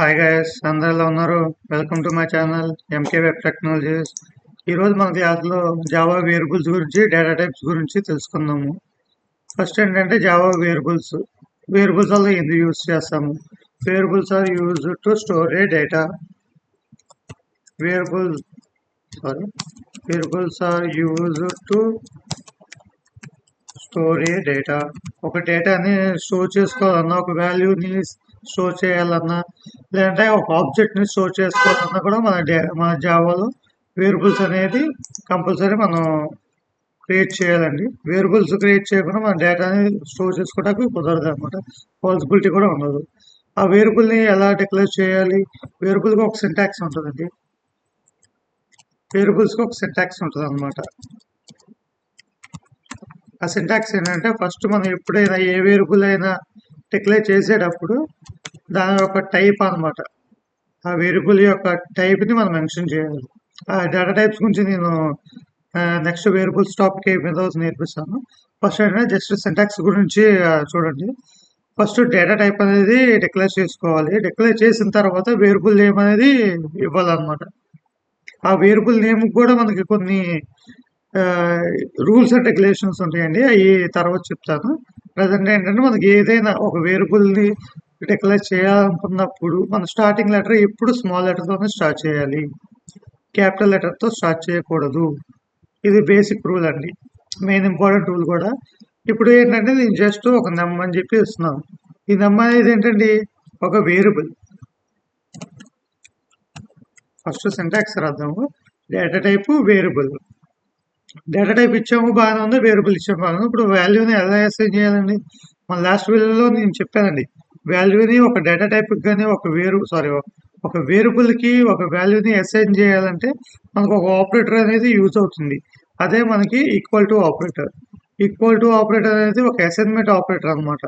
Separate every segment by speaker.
Speaker 1: Hi guys, అందరు ఎలా ఉన్నారు? Welcome to my channel MK web technologies. ఈరోజు మన క్లాస్లో జావా వేరియబుల్స్ గురించి, డేటా టైప్స్ గురించి తెలుసుకుందాము. ఫస్ట్ ఏంటంటే జావా వేరియబుల్స్. వేరియబుల్స్ వల్ల ఎందుకు యూజ్ చేస్తాము? Variables are use to store a data. Variables variables are use to store a data. ఒక డేటాని స్టోర్ చేసుకోవాలన్నా, ఒక వాల్యూని స్టోర్ చేయాలన్నా, లేదంటే ఒక ఆబ్జెక్ట్ని స్టోర్ చేసుకోవాలన్నా కూడా మన జావాలో వేరియబుల్స్ అనేది కంపల్సరీ మనం క్రియేట్ చేయాలండి. వేరియబుల్స్ క్రియేట్ చేయకుండా మన డేటాని స్టోర్ చేసుకోవడానికి కుదరదు అనమాట. పాసిబిలిటీ కూడా ఉండదు. ఆ వేరియబుల్ని ఎలా డిక్లేర్ చేయాలి? వేరియబుల్కి ఒక సింటాక్స్ ఉంటుందండి. వేరియబుల్స్కి ఒక సింటాక్స్ ఉంటుంది అనమాట. ఆ సింటాక్స్ ఏంటంటే, ఫస్ట్ మనం ఎప్పుడైనా ఏ వేరియబుల్ అయినా డిక్లేర్ చేసేటప్పుడు దాని యొక్క టైప్ అనమాట. ఆ వేరియబుల్ యొక్క టైప్ని మనం మెన్షన్ చేయాలి. ఆ డేటా టైప్స్ గురించి నేను నెక్స్ట్ వేరియబుల్స్ టాపిక్ అయిపోయిన తర్వాత నేర్పిస్తాను. ఫస్ట్ ఏంటంటే జస్ట్ సింటాక్స్ గురించి చూడండి. ఫస్ట్ డేటా టైప్ అనేది డిక్లేర్ చేసుకోవాలి. డిక్లేర్ చేసిన తర్వాత వేరియబుల్ నేమ్ అనేది ఇవ్వాలన్నమాట. ఆ వేరియబుల్ నేమ్ కూడా మనకి కొన్ని రూల్స్ అండ్ రెగ్యులేషన్స్ ఉంటాయండి. అవి తర్వాత చెప్తాను. ప్రజెంట్ ఏంటంటే మనకి ఏదైనా ఒక వేరియబుల్ని డిక్లేర్ చేయాలనుకున్నప్పుడు మన స్టార్టింగ్ లెటర్ ఎప్పుడు స్మాల్ లెటర్తోనే స్టార్ట్ చేయాలి. క్యాపిటల్ లెటర్తో స్టార్ట్ చేయకూడదు. ఇది బేసిక్ రూల్ అండి. మెయిన్ ఇంపార్టెంట్ రూల్ కూడా. ఇప్పుడు ఏంటంటే నేను జస్ట్ ఒక నెంబర్ అని చెప్పి ఇస్తున్నాను. ఈ నెంబర్ అనేది ఏంటండి? ఒక వేరియబుల్. ఫస్ట్ సింటాక్స్ రాద్దాము. Data type variable. Data type ఇచ్చాము, బాగానే ఉంది. వేరియబుల్ ఇచ్చాము, బాగానే ఉంది. ఇప్పుడు వాల్యూని ఎలా అసైన్ చేయాలండి? మన లాస్ట్ వీడియోలో నేను చెప్పానండి. వాల్యూని ఒక డేటా టైప్కి కానీ ఒక వేరియబుల్కి ఒక వాల్యూని అసైన్ చేయాలంటే మనకు ఒక ఆపరేటర్ అనేది యూజ్ అవుతుంది. అదే మనకి equal to operator. Equal to operator అనేది ఒక అసైన్మెంట్ ఆపరేటర్ అనమాట.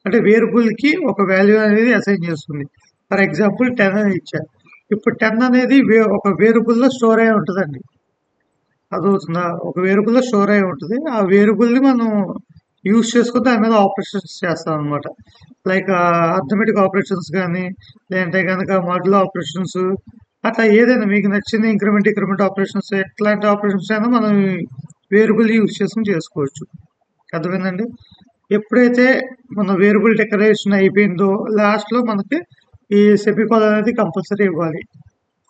Speaker 1: అంటే వేరియబుల్కి ఒక వాల్యూ అనేది అసైన్ చేస్తుంది. ఫర్ ఎగ్జాంపుల్ 10 అని ఇచ్చారు. ఇప్పుడు 10 అనేది ఒక వేరియబుల్లో స్టోర్ అయి ఉంటుందండి. అదవుతుందా? ఒక వేరియబుల్లో స్టోర్ అయి ఉంటుంది. ఆ వేరియబుల్ని మనం యూజ్ చేసుకుని దాని మీద ఆపరేషన్స్ చేస్తాం అనమాట. లైక్ అర్థమెటిక్ ఆపరేషన్స్ కానీ, లేదంటే కనుక మాడ్యులో ఆపరేషన్స్, అట్లా ఏదైనా మీకు నచ్చిన ఇంక్రిమెంట్ ఆపరేషన్స్, ఎట్లాంటి ఆపరేషన్స్ అయినా మనం వేరియబుల్ యూజ్ చేసుకుని చేసుకోవచ్చు. అర్థమైందండి? ఎప్పుడైతే మన వేరియబుల్ డెకరేషన్ అయిపోయిందో లాస్ట్లో మనకి ఈ సెమికోలన్ అనేది కంపల్సరీ ఇవ్వాలి.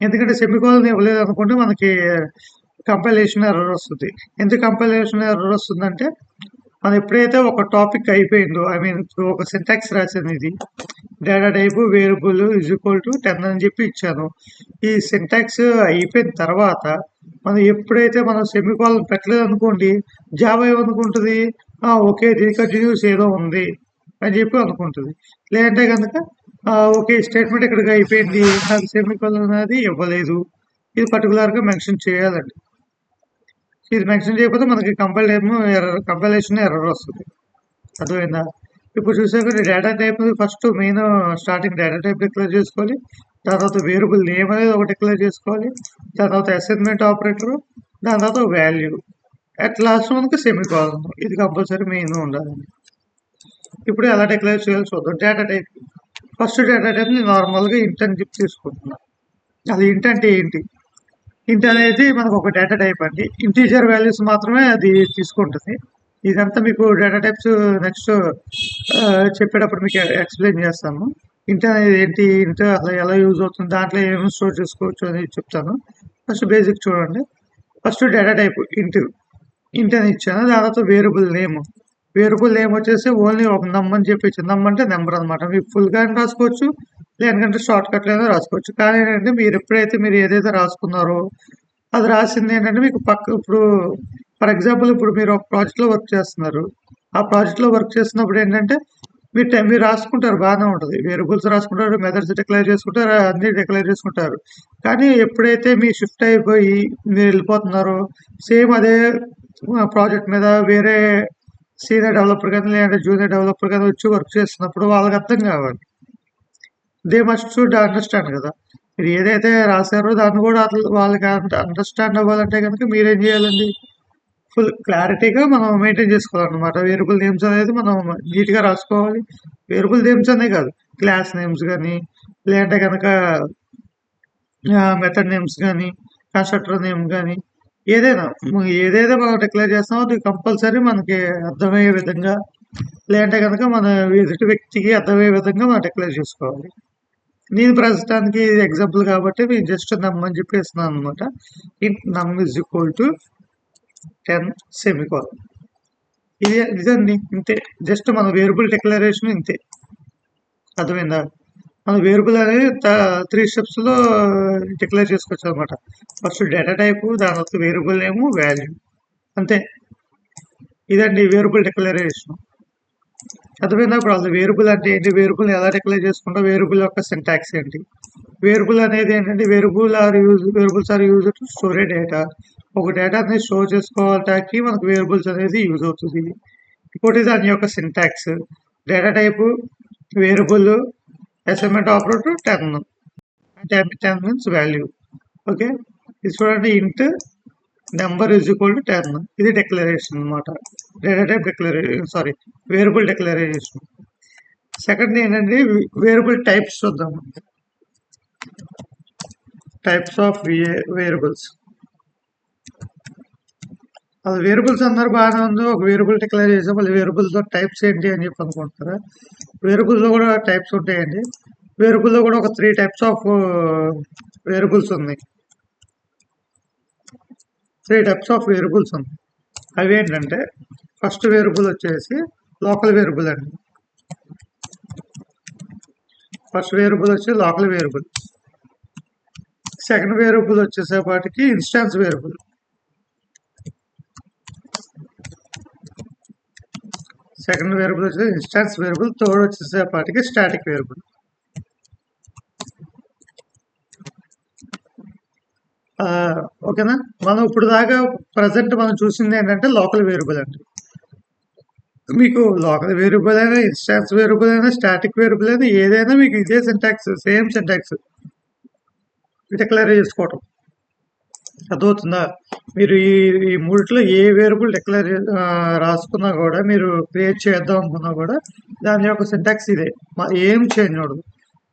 Speaker 1: ఎందుకంటే సెమికోలన్ ఇవ్వలేదు అనుకుంటే మనకి కంపైలేషన్ ఎర్రర్ వస్తుంది. ఎందుకు కంపైలేషన్ ఎర్రర్ వస్తుందంటే, మనం ఎప్పుడైతే ఒక టాపిక్ అయిపోయిందో, ఇప్పుడు ఒక సింటాక్స్ రాశాను. ఇది data type variable is equal to 10 అని చెప్పి ఇచ్చాను. ఈ సింటాక్స్ అయిపోయిన తర్వాత మనం ఎప్పుడైతే మనం సెమికోలన్ పెట్టలేదు అనుకోండి, జావా ఏమనుకుంటుంది? ఓకే, రీకంటిన్యూస్ ఏదో ఉంది అని చెప్పి అనుకుంటుంది. లేదంటే కనుక ఓకే, స్టేట్మెంట్ ఇక్కడికి అయిపోయింది, నాకు సెమికోలన్ అనేది ఇవ్వలేదు. ఇది పర్టికులర్గా మెన్షన్ చేయాలండి. ఇది మెన్షన్ చేయకపోతే మనకి కంపైలేషన్ ఎర్రర్ వస్తుంది. అర్థమైందా? ఇప్పుడు చూసాక data type first main starting data type declare చేసుకోవాలి. తర్వాత వేరియబుల్ నేమ్ అనేది ఒక డిక్లేర్ చేసుకోవాలి. దాని తర్వాత అసైన్మెంట్ ఆపరేటర్, దాని తర్వాత వాల్యూ, అట్ లాస్ట్ మనకి సెమికోలన్. ఇది కంపల్సరీ మెయిన్ ఉండాలండి. ఇప్పుడు ఎలా డిక్లేర్ చేయాలో చూద్దాం. Data type first data type ని నార్మల్గా ఇంట్ అని చెప్పి తీసుకుంటున్నా. అది ఇంట్ అంటే ఏంటి? ఇంట్ అనేది మనకు ఒక డేటా టైప్ అండి. ఇంటీజర్ వాల్యూస్ మాత్రమే అది తీసుకుంటుంది. ఇదంతా మీకు డేటా టైప్స్ నెక్స్ట్ చెప్పేటప్పుడు మీకు ఎక్స్ప్లెయిన్ చేస్తాను. ఇంట్ అనేది ఏంటి, ఇంట్ అసలు ఎలా యూజ్ అవుతుంది, దాంట్లో ఏమేమి స్టోర్ చేసుకోవచ్చు అనేది చెప్తాను. ఫస్ట్ బేసిక్ చూడండి. ఫస్ట్ డేటా టైప్ ఇంట్ అని ఇచ్చాను. దాని తర్వాత వేరియబుల్ నేమ్. వేరియబుల్ నేమ్ వచ్చేసి ఓన్లీ ఒక నెంబర్ అని చెప్పి ఇచ్చాను. నెంబర్ అంటే నెంబర్ అనమాట. మీకు ఫుల్గా రాసుకోవచ్చు, లేదంటే షార్ట్ కట్లైనా రాసుకోవచ్చు. కానీ ఏంటంటే మీరు ఏదైతే రాసుకున్నారో అది రాసింది ఏంటంటే మీకు ఇప్పుడు ఫర్ ఎగ్జాంపుల్ ఇప్పుడు మీరు ఒక ప్రాజెక్ట్లో వర్క్ చేస్తున్నారు. ఆ ప్రాజెక్ట్లో వర్క్ చేస్తున్నప్పుడు ఏంటంటే మీరు రాసుకుంటారు, బాగానే ఉంటుంది. వేరియబుల్స్ రాసుకుంటారు, మెథడ్స్ డిక్లేర్ చేసుకుంటారు, అన్ని డిక్లేర్ చేసుకుంటారు. కానీ ఎప్పుడైతే మీ షిఫ్ట్ అయిపోయి మీరు వెళ్ళిపోతున్నారో సేమ్ అదే ప్రాజెక్ట్ మీద వేరే సీనియర్ డెవలపర్ కానీ, లేదంటే జూనియర్ డెవలపర్ కానీ వచ్చి వర్క్ చేస్తున్నప్పుడు వాళ్ళకి అర్థం కావాలి. దే మస్ట్ షుడ్ అండర్స్టాండ్ కదా. మీరు ఏదైతే రాశారో దాన్ని కూడా అసలు వాళ్ళకి అండర్స్టాండ్ అవ్వాలంటే కనుక మీరేం చేయాలండి? ఫుల్ క్లారిటీగా మనం మెయింటైన్ చేసుకోవాలన్నమాట. వేరియబుల్ నేమ్స్ అనేది మనం నీట్‌గా రాసుకోవాలి. వేరియబుల్ నేమ్స్ అనే కాదు. క్లాస్ నేమ్స్ గాని, లేదంటే గనక మెథడ్ నేమ్స్ గాని, కన్‌స్ట్రక్టర్ నేమ్ గాని ఏదైనా ఏదైతే మనం డిక్లేర్ చేస్తామో అది కంపల్సరీ మనకి అర్థమయ్యే విధంగా, లేదంటే గనక మన ఎదుటి వ్యక్తికి అర్థమయ్యే విధంగా మనం డిక్లేర్ చేసుకోవాలి. నేను ప్రస్తుతానికి ఇది ఎగ్జాంపుల్ కాబట్టి నేను జస్ట్ నమ్ అని చెప్పేస్తున్నాను అనమాట. ఇంట్ నమ్ ఈజ్ ఈక్వల్ టు 10 సెమికోలన్. ఇదండి ఇంతే. జస్ట్ మన వేరియబుల్ డిక్లరేషన్ ఇంతే. అర్థమైందా? మన వేరియబుల్ అనేది 3 స్టెప్స్‌లో డిక్లేర్ చేసుకోవచ్చు అనమాట. ఫస్ట్ డేటా టైపు, దాని తర్వాత వేరియబుల్ నేము, వాల్యూ. అంతే. ఇదండి వేరియబుల్ డిక్లరేషన్. అర్థమైందా? ఇప్పుడు అసలు వేరియబుల్ అంటే ఏంటి? వేరియబుల్ ఎలా డిక్లేర్ చేసుకుంటాం? వేరియబుల్ యొక్క సింటాక్స్ ఏంటి? వేరియబుల్ అనేది ఏంటంటే variables are use to store a data. ఒక డేటాని స్టోర్ చేసుకోవడానికి మనకు వేరియబుల్స్ అనేది యూజ్ అవుతుంది. ఇంకోటి దాని యొక్క syntax. Data type, variable, assignment operator 10. 10 means value. Okay. ఇది చూడండి, ఇంట్ నెంబర్ ఈజ్ ఈక్వల్ టు 10. ఇది డిక్లరేషన్ అనమాట. Data type declaration, variable declaration. Second ఏంటంటే వేరియబుల్ టైప్స్ చూద్దాం. Types of variables. అది వేరియబుల్స్ అందరు బాగానే ఉంది. ఒక వేరియబుల్ డిక్లేర్ చేసాం, మళ్ళీ వేరియబుల్తో టైప్స్ ఏంటి అని చెప్పి అనుకుంటారా? వేరియబుల్లో కూడా టైప్స్ ఉంటాయండి. వేరియబుల్లో కూడా ఒక 3 టైప్స్ ఆఫ్ వేరియబుల్స్ ఉన్నాయి. 3 టైప్స్ ఆఫ్ వేరియబుల్స్ ఉన్నాయి. అవి ఏంటంటే ఫస్ట్ వేరియబుల్ వచ్చేసి లోకల్ వేరియబుల్ అండి. ఫస్ట్ వేరియబుల్ వచ్చి లోకల్ వేరియబుల్. సెకండ్ వేరియబుల్ వచ్చేసేపాటికి ఇన్స్టాన్స్ వేరియబుల్. సెకండ్ వేరియబుల్ వచ్చేసి ఇన్స్టాన్స్ వేరియబుల్. థర్డ్ వచ్చేసేపాటికి స్టాటిక్ వేరియబుల్. ఓకేనా? మనం ఇప్పుడు దాకా ప్రజెంట్ మనం చూసింది ఏంటంటే లోకల్ వేరియబుల్ అండి. మీకు లోకల్ వేరియబుల్ అయినా, ఇన్స్టాన్స్ వేరియబుల్ అయినా, స్టాటిక్ వేరియబుల్ అయినా ఏదైనా మీకు ఇదే సింటాక్స్, సేమ్ సింటాక్స్ డిక్లేర్ చేసుకోవటం. అర్థమవుతుందా? మీరు ఈ మూడిట్లో ఏ వేరియబుల్ డిక్లేర్ రాసుకున్నా కూడా, మీరు క్రియేట్ చేద్దాం అనుకున్నా కూడా దాని యొక్క సింటాక్స్ ఇదే. ఏం చేంజ్ ఉండదు.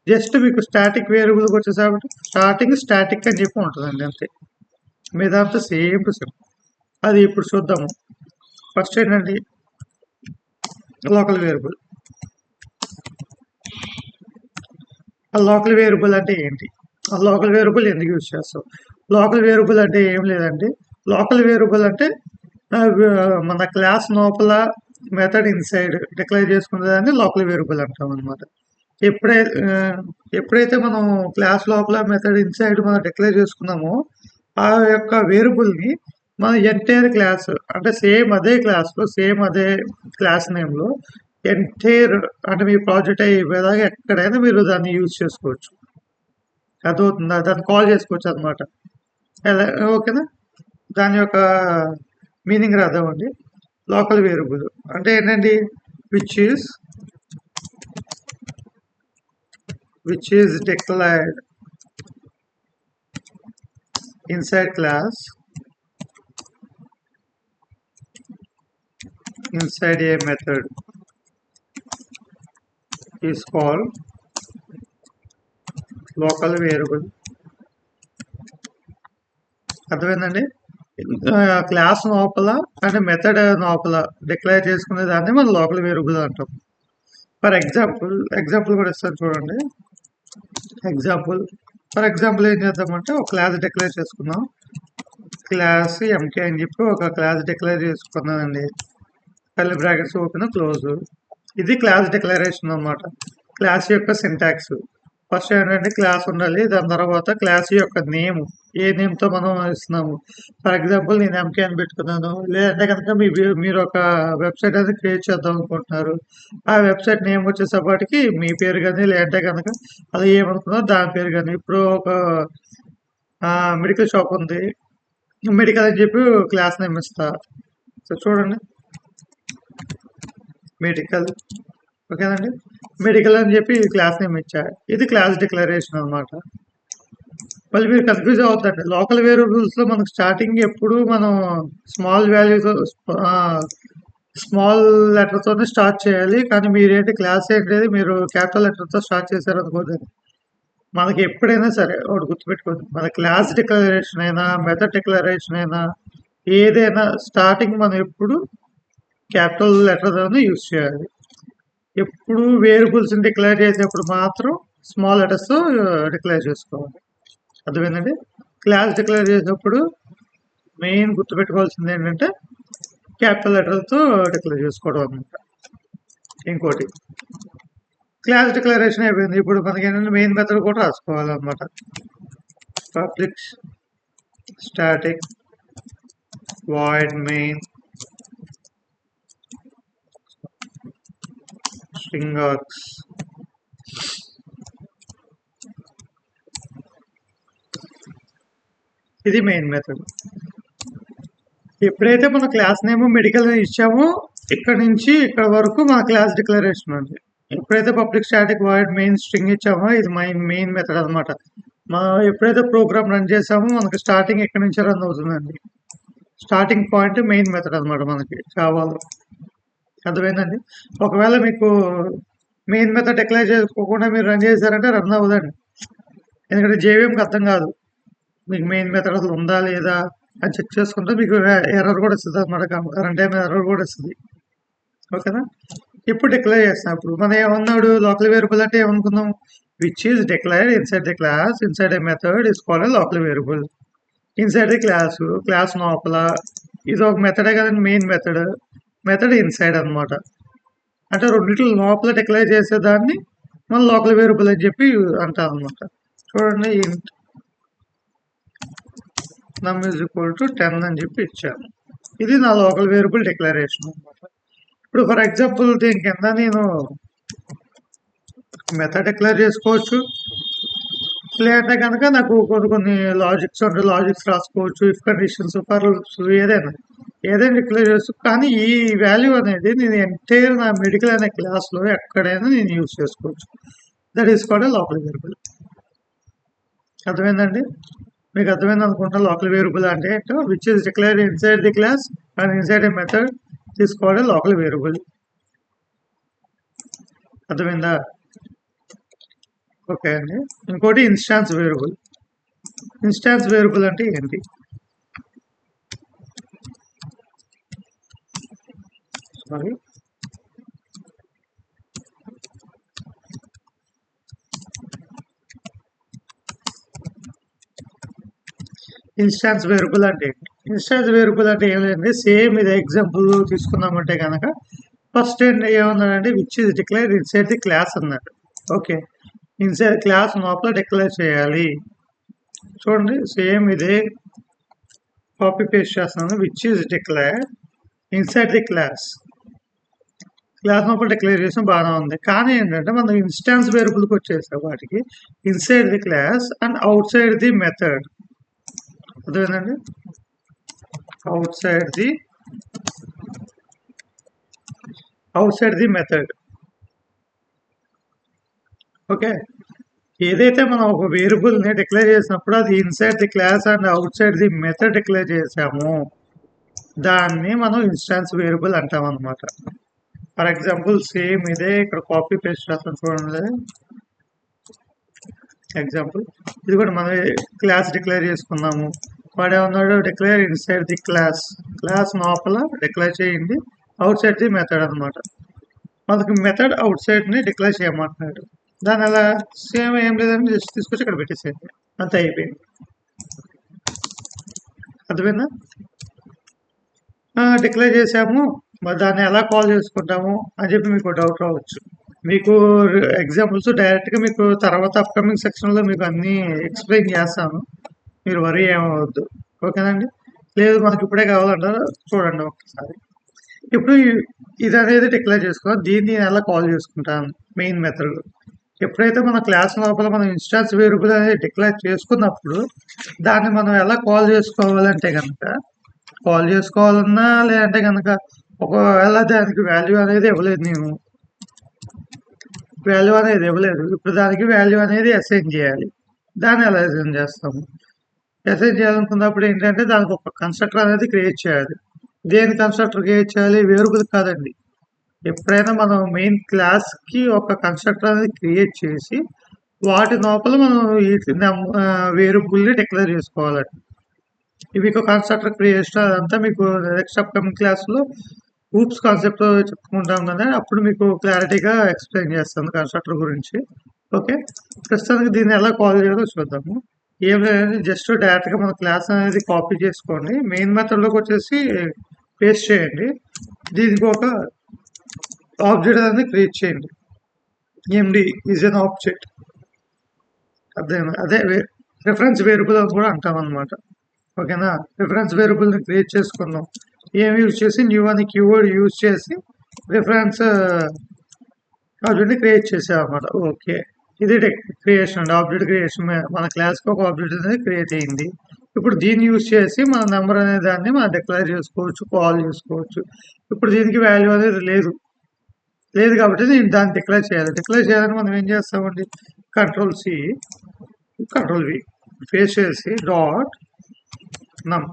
Speaker 1: జస్ట్ మీకు స్టాటిక్ వేరియబుల్కి వచ్చేసరికి స్టార్టింగ్ స్టాటిక్ అని చెప్పి ఉంటుందండి, అంతే. మీదంతా సేమ్ టు సేమ్. అది ఇప్పుడు చూద్దాము. ఫస్ట్ ఏంటండి లోకల్ వేరియబుల్. ఆ లోకల్ వేరియబుల్ అంటే ఏంటి? ఆ లోకల్ వేరియబుల్ ఎందుకు యూజ్ చేస్తాం? లోకల్ వేరియబుల్ అంటే ఏం లేదండి. లోకల్ వేరియబుల్ అంటే మన క్లాస్ లోపల మెథడ్ ఇన్సైడ్ డిక్లేర్ చేసుకునే దాన్ని లోకల్ వేరియబుల్ అంటాం అనమాట. ఎప్పుడైతే మనం క్లాస్ లోపల మెథడ్ ఇన్సైడ్ మనం డిక్లేర్ చేసుకున్నామో ఆ యొక్క వేరియబుల్ని మన ఎంటైర్ క్లాస్, అంటే సేమ్ అదే క్లాస్లో, సేమ్ అదే క్లాస్ నేమ్లో ఎంటైర్, అంటే మీ ప్రాజెక్ట్ అయిపోయేదాకా ఎక్కడైనా మీరు దాన్ని యూజ్ చేసుకోవచ్చు. అర్థమవుతుందా? దాన్ని కాల్ చేసుకోవచ్చు అనమాట. ఓకేనా? దాని యొక్క మీనింగ్ రాద్దామండి. లోకల్ వేరియబుల్ అంటే ఏంటండి? Which is declared inside class, inside a method is called local variable. అర్థమైందండి? క్లాస్ లోపల అంటే మెథడ్ లోపల డిక్లేర్ చేసుకునే దాన్ని మనం లోకల్ వేరియబుల్ అంటాం. ఫర్ ఎగ్జాంపుల్ కూడా ఇస్తాను చూడండి. ఫర్ ఎగ్జాంపుల్ ఏం చేద్దామంటే ఒక క్లాస్ డిక్లేర్ చేసుకున్నాం. క్లాస్ ఎంకే అని చెప్పి ఒక క్లాస్ డిక్లేర్ చేసుకున్నానండి. Curly brackets open close. ఇది క్లాస్ డిక్లరేషన్ అనమాట. క్లాస్ యొక్క సింటాక్స్. ఫస్ట్ ఏంటంటే క్లాస్ ఉండాలి. దాని తర్వాత క్లాస్ యొక్క నేమ్, ఏ నేమ్తో మనం ఇస్తున్నాము. ఫర్ ఎగ్జాంపుల్ నేను ఎంకే అని పెట్టుకున్నాను. లేదంటే కనుక మీరు ఒక వెబ్సైట్ అనేది క్రియేట్ చేద్దాం అనుకుంటున్నారు. ఆ వెబ్సైట్ నేమ్ వచ్చేసప్పటికి మీ పేరు కానీ, లేదంటే కనుక అది ఏమనుకున్నారో దాని పేరు కానీ. ఇప్పుడు ఒక మెడికల్ షాప్ ఉంది, మెడికల్ అని చెప్పి క్లాస్ నేమ్ ఇస్తా. సో చూడండి, మెడికల్. ఓకేనండి? మెడికల్ అని చెప్పి క్లాస్ నేమ్ ఇచ్చా. ఇది క్లాస్ డిక్లరేషన్ అనమాట. మళ్ళీ మీరు కన్‌ఫ్యూజ్ అవుద్దండి. లోకల్ వేరియబుల్స్‌లో మనకు స్టార్టింగ్ ఎప్పుడు మనం స్మాల్ వాల్యూతో స్మాల్ లెటర్‌తోనే స్టార్ట్ చేయాలి. కానీ మీరేంటి క్లాస్ ఏంటిది మీరు క్యాపిటల్ లెటర్‌తో స్టార్ట్ చేశారనుకోండి. మనకి ఎప్పుడైనా సరే ఒకటి గుర్తుపెట్టుకోండి. మన క్లాస్ డిక్లరేషన్ అయినా, మెథడ్ డిక్లరేషన్ అయినా, ఏదైనా స్టార్టింగ్ మనం ఎప్పుడు క్యాపిటల్ లెటర్‌తోనే యూజ్ చేయాలి. ఎప్పుడు వేరియబుల్స్‌ని డిక్లేర్ చేసేప్పుడు మాత్రం స్మాల్ లెటర్స్‌తో డిక్లేర్ చేసుకోవాలి. అర్థమైందండి? క్లాస్ డిక్లేర్ చేసేటప్పుడు మెయిన్ గుర్తుపెట్టుకోవాల్సింది ఏంటంటే క్యాపిటల్ లెటర్‌తో డిక్లేర్ చేసుకోవడం అనమాట. ఇంకోటి క్లాస్ డిక్లరేషన్ అయిపోయింది. ఇప్పుడు మనకేంటంటే మెయిన్ మెథడ్ కూడా రాసుకోవాలన్నమాట. Public static void main string args ఇది మెయిన్ మెథడ్. ఎప్పుడైతే మన క్లాస్ నేమ్ మెడికల్ ఇచ్చామో ఇక్కడ నుంచి ఇక్కడ వరకు మన క్లాస్ డిక్లరేషన్ అండి. ఎప్పుడైతే public static void main string ఇచ్చామో ఇది మెయిన్ మెథడ్ అనమాట. మనం ఎప్పుడైతే ప్రోగ్రామ్ రన్ చేసామో మనకి స్టార్టింగ్ ఎక్కడి నుంచి రన్ అవుతుందండి. స్టార్టింగ్ పాయింట్ మెయిన్ మెథడ్ అనమాట మనకి జావాలో. అర్థమైందండి? ఒకవేళ మీకు మెయిన్ మెథడ్ డిక్లేర్ చేసుకోకుండా మీరు రన్ చేశారంటే రన్ అవ్వదండి. ఎందుకంటే జేవీఎంకి అర్థం కాదు. మీకు మెయిన్ మెథడ్ అసలు ఉందా లేదా అని చెక్ చేసుకుంటే మీకు ఎర్రర్ కూడా వస్తుంది అనమాట. రన్ టైం ఎర్రర్ కూడా వస్తుంది. ఓకేనా? ఇప్పుడు డిక్లేర్ చేస్తాం. ఇప్పుడు మనం ఏమన్నాడు లోకల్ వేరియబుల్ అంటే ఏమనుకుందాం, which is declared inside the class inside a method is called local variable. Inside the class లోపల ఇది ఒక మెథడే కదండి. మెయిన్ మెథడ్ ఇన్సైడ్ అనమాట. అంటే రెండింటి లోపల డిక్లేర్ చేసేదాన్ని మనం లోకల్ వేరియబుల్ అని చెప్పి అంటాం అనమాట. చూడండి, ఇంట్ నమ్ ఈజ్ ఈక్వల్ టు 10 అని చెప్పి ఇచ్చాను. ఇది నా లోకల్ వేరియబుల్ డిక్లరేషన్ అనమాట. ఇప్పుడు ఫర్ ఎగ్జాంపుల్ దీని కింద నేను మెథడ్ డిక్లేర్ చేసుకోవచ్చు, లేదంటే కనుక నాకు కొన్ని లాజిక్స్ రాసుకోవచ్చు, ఇఫ్ కండిషన్స్ ఫర్ ఏదైనా డిక్లేర్ చేసుకోవచ్చు. కానీ ఈ వాల్యూ అనేది నేను ఎంటైర్ నా మెడికల్ అనే క్లాస్లో ఎక్కడైనా నేను యూజ్ చేసుకోవచ్చు. That is called local variable. అర్థమైందండి? మీకు అర్థమైంది అనుకుంటా. లోకల్ వేరియబుల్ అంటే which is declared inside the class and inside a method is called local variable. అర్థమైందా? ఓకే అండి. ఇంకోటి ఇన్స్టాన్స్ వేరియబుల్. ఇన్స్టాన్స్ వేరియబుల్ అంటే ఏంటి? సారీ, ఇన్స్టాన్స్ వేరియబుల్ అంటే ఏంటి? ఇన్స్టాన్స్ వేరియబుల్ అంటే ఏం లేదండి, సేమ్ ఇది ఎగ్జాంపుల్ తీసుకున్నామంటే కనుక ఫస్ట్ ఏమన్నాడంటే which is declare inside the class అన్నాడు. ఓకే, ఇన్సైడ్ క్లాస్ లోపల డిక్లేర్ చేయాలి. చూడండి, సేమ్ ఇదే కాపీ పేస్ట్ చేస్తున్నాను. Which is declare inside the class లోపల డిక్లేర్ చేసిన బాగానే ఉంది. కానీ ఏంటంటే మనం ఇన్స్టాన్స్ వేరియబుల్కి వచ్చేసే వాటికి inside the class and outside the method. అర్థమైందండి? Outside the method. Okay, ఏదైతే మనం ఒక వేరియబుల్ని డిక్లేర్ చేసినప్పుడు అది inside the class and outside the method declare చేసాము, దాన్ని మనం ఇన్స్టాన్స్ వేరియబుల్ అంటాం అనమాట. ఫర్ ఎగ్జాంపుల్ సేమ్ ఇదే ఇక్కడ కాపీ పేస్ట్ చేస్తాం చూడండి. ఎగ్జాంపుల్ ఇది కూడా మనం క్లాస్ డిక్లేర్ చేసుకున్నాము. వాడు ఏమన్నాడు, డిక్లేర్ ఇన్సైడ్ ది క్లాస్ లోపల డిక్లేర్ చేయండి, అవుట్ సైడ్ ది మెథడ్ అనమాట. మనకి మెథడ్ అవుట్ సైడ్ని డిక్లేర్ చేయమంటున్నాడు. దాని అలా సేమ్ ఏం లేదని జస్ట్ తీసుకొచ్చి ఇక్కడ పెట్టేసేయండి, అంత అయిపోయింది. అర్థమైందా? డిక్లేర్ చేసాము, మరి దాన్ని ఎలా కాల్ చేసుకుంటాము అని చెప్పి మీకు డౌట్ రావచ్చు. మీకు ఎగ్జాంపుల్స్ డైరెక్ట్గా మీకు తర్వాత అప్కమింగ్ సెక్షన్లో మీకు అన్నీ ఎక్స్ప్లెయిన్ చేస్తాను, మీరు వరీ ఏమవద్దు. ఓకేనండి? లేదు మనకి ఇప్పుడే కావాలంటారా, చూడండి ఒకసారి. ఇప్పుడు ఇది అనేది డిక్లేర్ చేసుకోవాలి, దీన్ని ఎలా కాల్ చేసుకుంటాను మెయిన్ మెథడ్. ఎప్పుడైతే మన క్లాస్ లోపల మనం ఇన్స్టాన్స్ వేరియబుల్ అనేది డిక్లేర్ చేసుకున్నప్పుడు దాన్ని మనం ఎలా కాల్ చేసుకోవాలంటే కనుక, కాల్ చేసుకోవాలన్నా లేదంటే కనుక ఒకవేళ దానికి వాల్యూ అనేది ఇవ్వలేదు, ఇప్పుడు దానికి వాల్యూ అనేది అసైన్ చేయాలి. దాన్ని ఎలా అసైన్ చేస్తాము. అసైన్ చేయాలనుకున్నప్పుడు ఏంటంటే దానికి ఒక కన్స్ట్రక్టర్ అనేది క్రియేట్ చేయాలి. దేని కన్స్ట్రక్టర్ క్రియేట్ చేయాలి? వేరియబుల్ కాదండి. ఎప్పుడైనా మనం మెయిన్ క్లాస్‌కి ఒక కన్స్ట్రక్టర్ అనేది క్రియేట్ చేసి వాటి లోపల మనం వేరియబుల్‌ని డిక్లేర్ చేసుకోవాలండి. మీకు కన్స్ట్రక్టర్ క్రియేషన్ అదంతా మీకు నెక్స్ట్ అప్‌కమింగ్ క్లాస్‌లో హూప్స్ కాన్సెప్ట్ చెప్పుకుంటాం కదా! అప్పుడు మీకు క్లారిటీగా ఎక్స్‌ప్లెయిన్ చేస్తాను కన్స్ట్రక్టర్ గురించి. ఓకే. ప్రస్తుతానికి దీన్ని ఎలా కాల్ చేయాలో చూద్దాము. ఏం లేదండి, జస్ట్ డైరెక్ట్‌గా మన క్లాస్ అనేది కాపీ చేసుకోండి. మెయిన్ మెథడ్‌లోకి వచ్చేసి పేస్ట్ చేయండి. దీనికి ఒక ఆబ్జెక్ట్ అనేది క్రియేట్ చేయండి. ఎండి ఈజ్ ఎన్ ఆబ్జెక్ట్. అదే రిఫరెన్స్ వేరియబుల్ అని కూడా అంటాం అనమాట. ఓకేనా? రిఫరెన్స్ వేరియబుల్ని క్రియేట్ చేసుకుందాం. ఏం యూజ్ చేసి న్యూ అని కీవర్డ్ యూజ్ చేసి రిఫరెన్స్ ఆబ్జెక్ట్ని క్రియేట్ చేసామన్నమాట. ఓకే. ఇది క్రియేషన్ అండి, ఆబ్జెక్ట్ క్రియేషన్. మన క్లాస్కి ఒక ఆబ్జెక్ట్ అనేది క్రియేట్ అయ్యింది. ఇప్పుడు దీన్ని యూజ్ చేసి మన నెంబర్ అనే దాన్ని మనం డిక్లేర్ చేసుకోవచ్చు, కాల్ చేసుకోవచ్చు. ఇప్పుడు దీనికి వాల్యూ అనేది లేదు కాబట్టి నేను దాన్ని డిక్లేర్ చేయాలి. డిక్లేర్ చేయాలని మనం ఏం చేస్తామండి? కంట్రోల్-C, కంట్రోల్-V పేస్ట్ చేసి డాట్ నమ్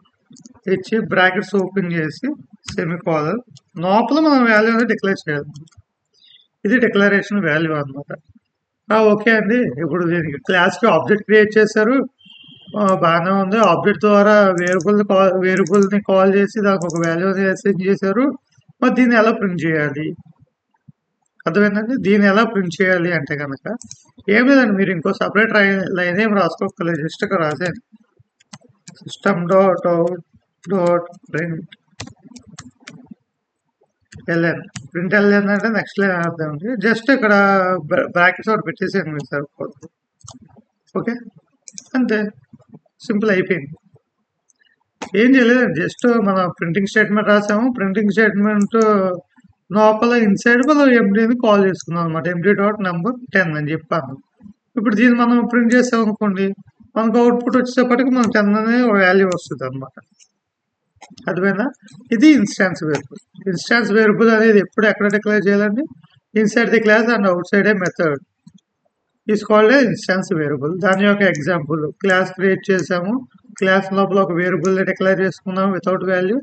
Speaker 1: ఇచ్చి బ్రాకెట్స్ ఓపెన్ చేసి సెమికోలన్ లోపల మనం వాల్యూ అనేది డిక్లేర్ చేయాలి. ఇది డిక్లరేషన్ వాల్యూ అనమాట. ఓకే అండి. ఇప్పుడు దీనికి క్లాస్కి ఆబ్జెక్ట్ క్రియేట్ చేశారు, బాగానే ఉంది. ఆబ్జెక్ట్ ద్వారా వేరియబుల్ని కాల్ చేసి దానికి ఒక వాల్యూ అనేది అసైన్ చేశారు. మరి దీన్ని ఎలా ప్రింట్ చేయాలి? అర్థమైందండి. దీన్ని ఎలా ప్రింట్ చేయాలి అంటే కనుక ఏం లేదండి, మీరు ఇంకో సపరేట్ లైన్ ఏం రాసుకోగలరు. జస్ట్ ఇక్కడ రాసేయండి system dot out dot print L N. Print L N అంటే నెక్స్ట్ లైన్ అర్థమండి. జస్ట్ ఇక్కడ బ్రాకెట్స్ ఒకటి పెట్టేసేయండి మీకు సరిపోతుంది. ఓకే, అంతే, సింపుల్ అయిపోయింది. ఏం చేయలేదండి, జస్ట్ మన ప్రింటింగ్ స్టేట్మెంట్ రాసాము. ప్రింటింగ్ స్టేట్మెంట్ లోపల ఇన్సైడ్ మనం ఎండీని కాల్ చేసుకున్నాం అనమాట. ఎండీ డాట్ నెంబర్ 10 అని చెప్పాను. ఇప్పుడు దీన్ని మనం ప్రింట్ చేసాం అనుకోండి, మనకు అవుట్పుట్ వచ్చేటప్పటికి మనకు 10 అనే వాల్యూ వస్తుంది అనమాట. అర్థమైనా? ఇది ఇన్స్టాన్స్ వేరియబుల్. ఇన్స్టాన్స్ వేరియబుల్ అనేది ఎప్పుడు ఎక్కడ డిక్లేర్ చేయాలండి? Inside the class and out side A method is called a instance variable. దాని యొక్క ఎగ్జాంపుల్, క్లాస్ క్రియేట్ చేసాము, క్లాస్ లోపల ఒక వేరియబుల్ డిక్లేర్ చేసుకున్నాం వితౌట్ వాల్యూ.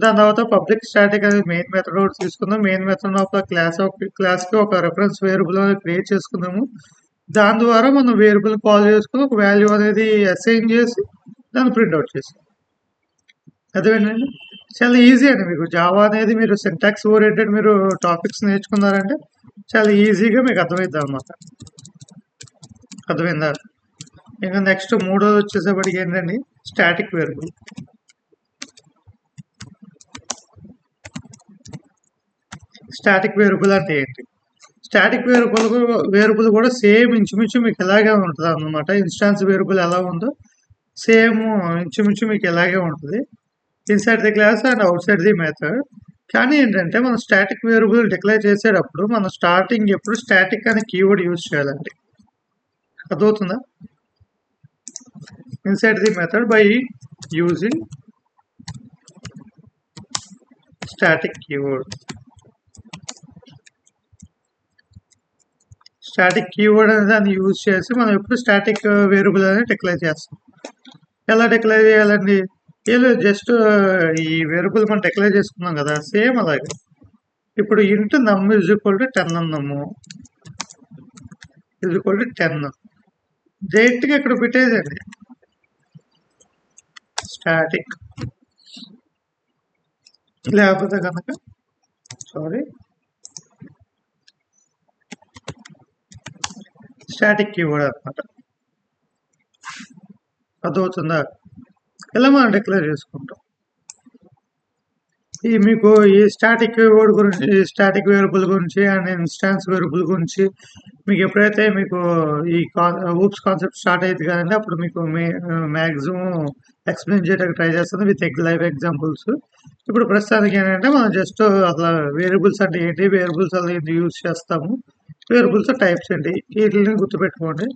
Speaker 1: దాని తర్వాత పబ్లిక్ స్టాటిక్ అనేది మెయిన్ మెథడ్ ఒకటి తీసుకుందాం. మెయిన్ మెథడ్ లోపల క్లాస్కి ఒక రెఫరెన్స్ వేరియబుల్ అనేది క్రియేట్ చేసుకున్నాము. దాని ద్వారా మనం వేరియబుల్ కాల్ చేసుకుని ఒక వాల్యూ అనేది అసైన్ చేసి దాన్ని ప్రింట్అవుట్ చేసాం. అదేంటండి, చాలా ఈజీ అండి. మీకు జావా అనేది మీరు సింటాక్స్ ఓరియంటెడ్ మీరు టాపిక్స్ నేర్చుకున్నారంటే చాలా ఈజీగా మీకు అర్థమవుతుంది అనమాట. అర్థమైందా? ఇంకా నెక్స్ట్ మూడోది వచ్చేసేపటికి ఏంటండి, స్టాటిక్ వేరియబుల్. స్టాటిక్ వేరియబుల్ అంటే ఏంటి? స్టాటిక్ వేరియబుల్ కూడా సేమ్ ఇంచుమించు మీకు ఇలాగే ఉంటుంది అన్నమాట. ఇన్స్టాన్స్ వేరియబుల్ ఎలా ఉందో సేమ్ ఇంచుమించు మీకు ఇలాగే ఉంటుంది, inside the class and outside the method. కానీ ఏంటంటే మనం స్టాటిక్ వేరియబుల్ డిక్లేర్ చేసేటప్పుడు మనం స్టార్టింగ్ ఎప్పుడు స్టాటిక్ అనే కీవర్డ్ యూజ్ చేయాలండి. అర్థమవుతుందా? Inside the method by using static keyword. Static keyword అనేది దాన్ని యూజ్ చేసి మనం ఎప్పుడు స్టాటిక్ వేరియబుల్ అనేది డిక్లేర్ చేస్తాం. ఎలా డిక్లేర్ చేయాలండి? ఏదో జస్ట్ ఈ వేరియబుల్ మనం డిక్లేర్ చేసుకున్నాం కదా, సేమ్ అలాగే. ఇప్పుడు ఇంటూ నమ్ ఈజ్ ఈక్వల్ టు 10 అన్నాము, ఈజ్ ఈక్వల్ టు 10 డైరెక్ట్గా ఇక్కడ పెట్టేదండి స్టాటిక్. లేకపోతే కనుక స్టాటిక్ కీవర్డ్ అనమాట. అర్థమవుతుందా? ఇలా మనం డిక్లేర్ చేసుకుంటాం. మీకు ఈ స్టాటిక్ కీవర్డ్ గురించి, స్టాటిక్ వేరియబుల్ గురించి అండ్ ఇన్స్టాన్స్ వేరియబుల్ గురించి మీకు ఎప్పుడైతే మీకు ఈ హూప్స్ కాన్సెప్ట్ స్టార్ట్ అయ్యింది కదండి, అప్పుడు మీకు మ్యాక్సిమం ఎక్స్ప్లెయిన్ చేయడానికి ట్రై చేస్తాను విత్ లైవ్ ఎగ్జాంపుల్స్. ఇప్పుడు ప్రస్తుతానికి ఏంటంటే మనం జస్ట్ అసలు వేరియబుల్స్ అంటే ఏంటి, వేరియబుల్స్ అలా ఎందుకు యూజ్ చేస్తాము, వేరియబుల్స్ టైప్స్ ఏంటి, వీటిని గుర్తుపెట్టుకోండి.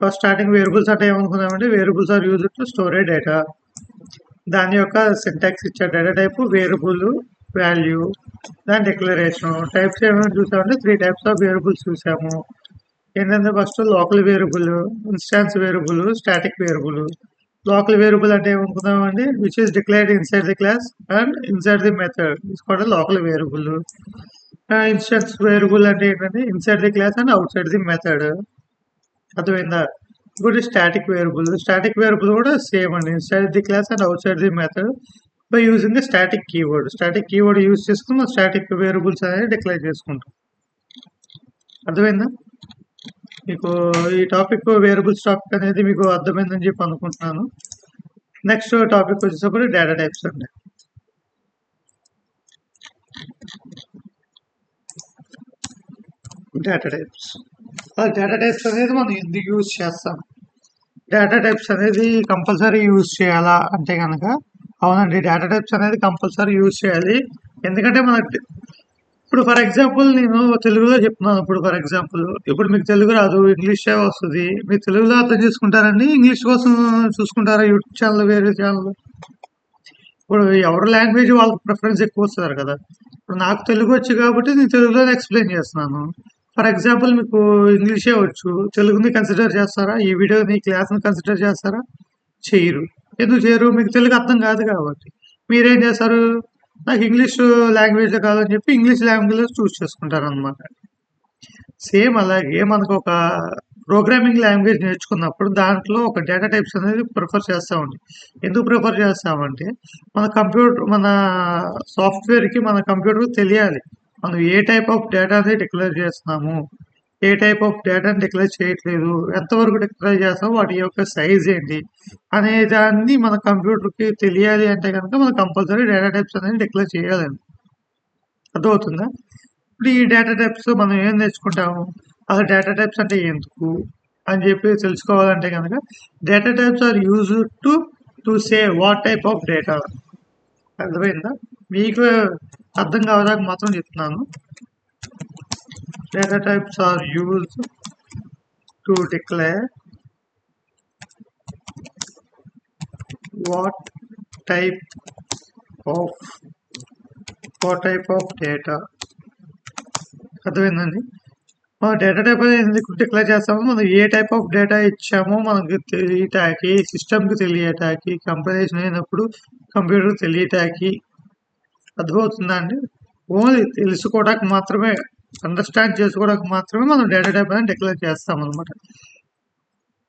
Speaker 1: ఫస్ట్ స్టార్టింగ్ వేరియబుల్స్ అంటే ఏమనుకున్నామంటే, variables are used to store a data. దాని యొక్క సింటాక్స్ ఇచ్చారు, డేటా టైపు, వేరియబుల్, వాల్యూ, దాని డిక్లరేషన్. టైప్స్ ఏమైనా చూసామంటే 3 టైప్స్ ఆఫ్ వేరియబుల్స్ చూసాము. ఏంటంటే first local variable, instance variable, static variable. Local variable అంటే ఏమనుకున్నామండి, which is declared inside the class and inside the method is called local variable. Instance variable అంటే ఏంటంటే inside the class and outside the method. అర్థమైందా? ఇంకోటి static variable కూడా same అండి, inside the class and outside the method by using the static keyword use చేసుకుని మనం static variables అనేది declare చేసుకుంటాం. అర్థమైందా? మీకు ఈ టాపిక్ వేరియబుల్స్ టాపిక్ అనేది మీకు అర్థమైందని చెప్పి అనుకుంటున్నాను. నెక్స్ట్ టాపిక్ వచ్చేసప్పుడు డేటా టైప్స్ అండి. డేటా టైప్స్ అనేది మనం ఎందుకు యూజ్ చేస్తాం? డేటా టైప్స్ అనేది కంపల్సరీ యూజ్ చేయాలా అంటే కనుక అవునండి, డేటా టైప్స్ అనేది కంపల్సరీ యూజ్ చేయాలి. ఎందుకంటే మనకి ఇప్పుడు ఫర్ ఎగ్జాంపుల్ నేను తెలుగులో చెప్తున్నాను. ఇప్పుడు మీకు తెలుగు రాదు, ఇంగ్లీషే వస్తుంది. మీరు తెలుగులో అర్థం చేసుకుంటారండి, ఇంగ్లీష్ కోసం చూసుకుంటారా? యూట్యూబ్ ఛానల్, వేరే ఛానల్. ఇప్పుడు ఎవరి లాంగ్వేజ్ వాళ్ళకి ప్రిఫరెన్స్ ఎక్కువ వస్తారు కదా. ఇప్పుడు నాకు తెలుగు వచ్చు కాబట్టి నేను తెలుగులోనే ఎక్స్ప్లెయిన్ చేస్తున్నాను. ఫర్ ఎగ్జాంపుల్ మీకు ఇంగ్లీషే వచ్చు, తెలుగుని కన్సిడర్ చేస్తారా? ఈ వీడియోని, క్లాస్ని కన్సిడర్ చేస్తారా? చేయరు. ఎందుకు చేయరు? మీకు తెలుగు అర్థం కాదు కాబట్టి. మీరేం చేస్తారు? నాకు ఇంగ్లీష్ లాంగ్వేజ్ కాదని చెప్పి ఇంగ్లీష్ లాంగ్వేజ్లో చూస్ చేసుకుంటారు అనమాట. సేమ్ అలాగే మనకు ఒక ప్రోగ్రామింగ్ లాంగ్వేజ్ నేర్చుకున్నప్పుడు దాంట్లో ఒక డేటా టైప్స్ అనేది ప్రిఫర్ చేస్తామండి. ఎందుకు ప్రిఫర్ చేస్తామంటే మన సాఫ్ట్వేర్కి, మన కంప్యూటర్కి తెలియాలి మనం ఏ టైప్ ఆఫ్ డేటాని డిక్లేర్ చేస్తున్నాము, ఏ టైప్ ఆఫ్ డేటాని డిక్లేర్ చేయట్లేదు, ఎంతవరకు డిక్లేర్ చేస్తాము, వాటి యొక్క సైజ్ ఏంటి అనే దాన్ని మన కంప్యూటర్కి తెలియాలి అంటే కనుక మనం కంపల్సరీ డేటా టైప్స్ అనేది డిక్లేర్ చేయాలండి. అర్థమవుతుందా? ఇప్పుడు ఈ డేటా టైప్స్ మనం ఏం నేర్చుకుంటాము, అసలు డేటా టైప్స్ అంటే ఎందుకు అని చెప్పి తెలుసుకోవాలంటే కనుక data types are use to say what type of data. అర్థమైందా? మీకు అర్థం కావడానికి మాత్రం చెప్తున్నాను. Data types are use to declare what type of data. అర్థమైందండి? డేటా టైప్ అనేది ఎందుకు డిక్లేర్ చేస్తామో, మనం ఏ టైప్ ఆఫ్ డేటా ఇచ్చామో మనకు తెలియటానికి, సిస్టమ్కి తెలియటానికి, కంపారిజన్ అయినప్పుడు కంప్యూటర్ తెలియటానికి. అర్థమవుతుందా అండి? ఓన్లీ తెలుసుకోవడానికి మాత్రమే, అండర్స్టాండ్ చేసుకోవడానికి మాత్రమే మనం డేటా టైప్ అనేది డిక్లేర్ చేస్తాం అనమాట.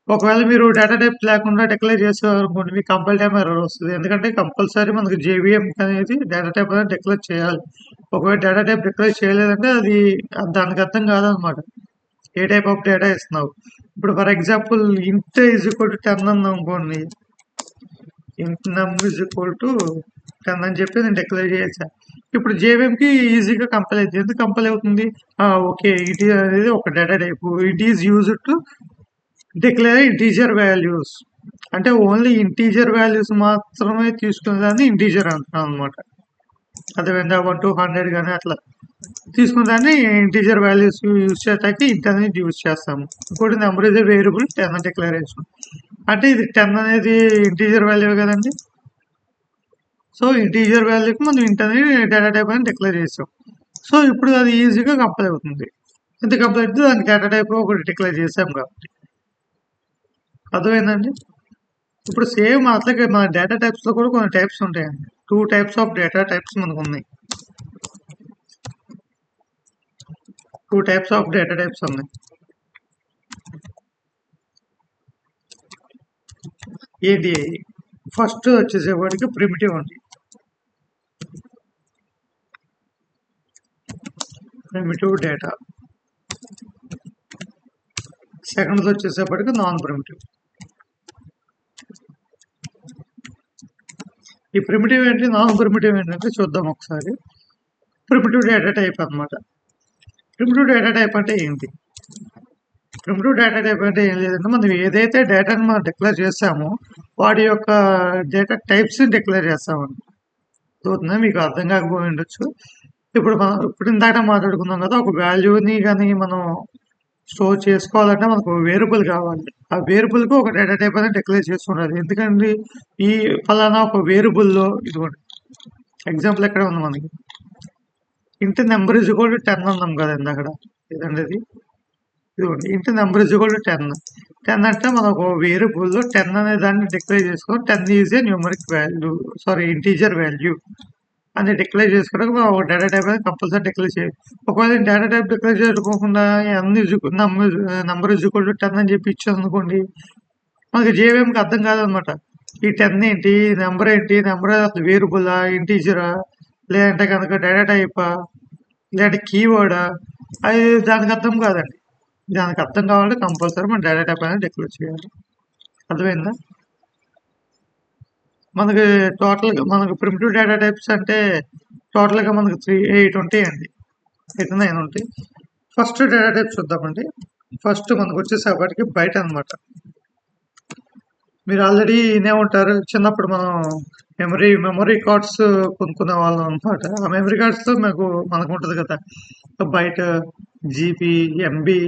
Speaker 1: ఒకవేళ మీరు డేటా టైప్ లేకుండా డిక్లేర్ చేసేవారనుకోండి, మీకు కంపల్ టైమ్ ఎర్రర్ వస్తుంది. ఎందుకంటే కంపల్సరీ మనకి జేవిఎం అనేది డేటా టైప్ అనేది డిక్లేర్ చేయాలి. ఒకవేళ డేటా టైప్ డిక్లేర్ చేయలేదంటే అది దానికి అర్థం కాదనమాట, ఏ టైప్ ఆఫ్ డేటా ఇస్తున్నావు. ఇప్పుడు ఫర్ ఎగ్జాంపుల్ ఇంట్ ఈజ్ ఈక్వల్ టు 10 అన్నాం అనుకోండి, ఇంట్ నమ్ ఈజ్ ఈక్వల్ టు 10 అని చెప్పి నేను డిక్లేర్ చేయొచ్చా? ఇప్పుడు జేవిఎంకి ఈజీగా కంపల్ అవుతుంది. ఎందుకు కంపల్ అవుతుంది? ఓకే, ఇట్ అనేది ఒక data type, it is used to declare integer values. అంటే ఓన్లీ ఇంటీజర్ వాల్యూస్ మాత్రమే తీసుకునేదాన్ని ఇంటీజర్ అంటున్నాం అనమాట. అదేవిధంగా 1 to 100 కానీ అట్లా తీసుకునేదాన్ని ఇంటీజర్ వాల్యూస్ యూజ్ చేయడానికి ఇంట్ అనేది యూజ్ చేస్తాము. ఇంకోటి నెంబర్ ఇస్ వేరియబుల్ 10 డిక్లరేషన్. అంటే ఇది 10 అనేది ఇంటీజర్ వాల్యూ కదండి. సో ఇంటీజర్ వాల్యూకి మనం ఇంట్ అనేది డేటా టైప్ అని డిక్లేర్ చేస్తాం. సో ఇప్పుడు అది ఈజీగా కంపల్ అవుతుంది. ఎంత కంపల్ అయితే దానికి డేటా టైప్ ఒకటి డిక్లేర్ చేసాం కాబట్టి. అర్థమైందండి? ఇప్పుడు సేమ్ అట్లాగే మన డేటా టైప్స్లో కూడా కొన్ని టైప్స్ ఉంటాయండి. 2 టైప్స్ ఆఫ్ డేటా టైప్స్ మనకు ఉన్నాయి. 2 టైప్స్ ఆఫ్ డేటా టైప్స్ ఉన్నాయి. ఏంటి? ఫస్ట్ వచ్చేసేవాడికి ప్రిమిటివ్ అండి. Primitive data. సెకండ్ వచ్చేసేపటికి నాన్ ప్రిమిటివ్. ఈ ప్రిమిటివ్ ఏంటి, నాన్ ప్రిమిటివ్ ఏంటంటే చూద్దాం ఒకసారి. ప్రిమిటివ్ డేటా టైప్ అనమాట. ప్రిమిటివ్ డేటా టైప్ అంటే ఏంటి? ప్రిమిటివ్ డేటా టైప్ అంటే ఏం లేదంటే మనం ఏదైతే డేటాను మనం డిక్లేర్ చేస్తామో వాటి యొక్క డేటా టైప్స్ని డిక్లేర్ చేస్తామండి. చూస్తుందా? మీకు అర్థం కాకపోయి ఉండొచ్చు. ఇప్పుడు ఇందాక మాట్లాడుకున్నాం కదా, ఒక వాల్యూని కానీ మనం స్టోర్ చేసుకోవాలంటే మనకు వేరియబుల్ కావాలి. ఆ వేరియబుల్కి ఒక డేటా టైప్ అనేది డిక్లేర్ చేసుకుంటుంది. ఎందుకంటే ఈ ఫలానా ఒక వేరియబుల్లో, ఇదిగోండి ఎగ్జాంపుల్ ఎక్కడ ఉంది మనకి, ఇంటి నెంబర్ ఈజ్ ఈక్వల్ టు 10 అన్నాం కదా ఇందాక. ఇదండి ఇది ఇదిగోండి into number is equal to 10. 10 అంటే మనం ఒక వేరియబుల్లో 10 అనే దాన్ని డిక్లేర్ చేసుకొని 10 is a numeric value, sorry integer value అని డిక్లేర్ చేసుకోవడానికి మనం ఒక డేటా టైప్ అనేది కంపల్సరీ డిక్లేర్ చేయాలి. ఒకవేళ డేటా టైప్ డిక్లేర్ చేసుకోకుండా నంబర్ ఇజ్ ఈక్వల్ టు 10 అని చెప్పి ఇచ్చాం అనుకోండి, మనకి జేవీఎంకి అర్థం కాదనమాట. ఈ 10 ఏంటి, నెంబర్ ఏంటి, నెంబర్ అసలు వేరియబులా, ఇంటీజరా, లేదంటే కనుక డేటా టైపా, లేదంటే కీవర్డా, అది దానికి అర్థం కాదండి. దానికి అర్థం కావాలంటే కంపల్సరీ మనం డేటా టైప్ అనేది డిక్లేర్ చేయాలి. అర్థమైందా? మనకి టోటల్గా మనకు ప్రిమిటివ్ డేటా టైప్స్ అంటే టోటల్గా మనకు 8 ఉంటాయండి. 8, 9 ఉంటాయి. ఫస్ట్ డేటా టైప్స్ చూద్దామండి. ఫస్ట్ మనకు వచ్చేసేపటికి బైట్ అనమాట. మీరు ఆల్రెడీ వినే ఉంటారు, చిన్నప్పుడు మనం మెమరీ కార్డ్స్ కొనుక్కునే వాళ్ళం అనమాట. ఆ మెమరీ కార్డ్స్తో మనకు ఉంటుంది కదా బైట్, జీబీ, ఎంబీ,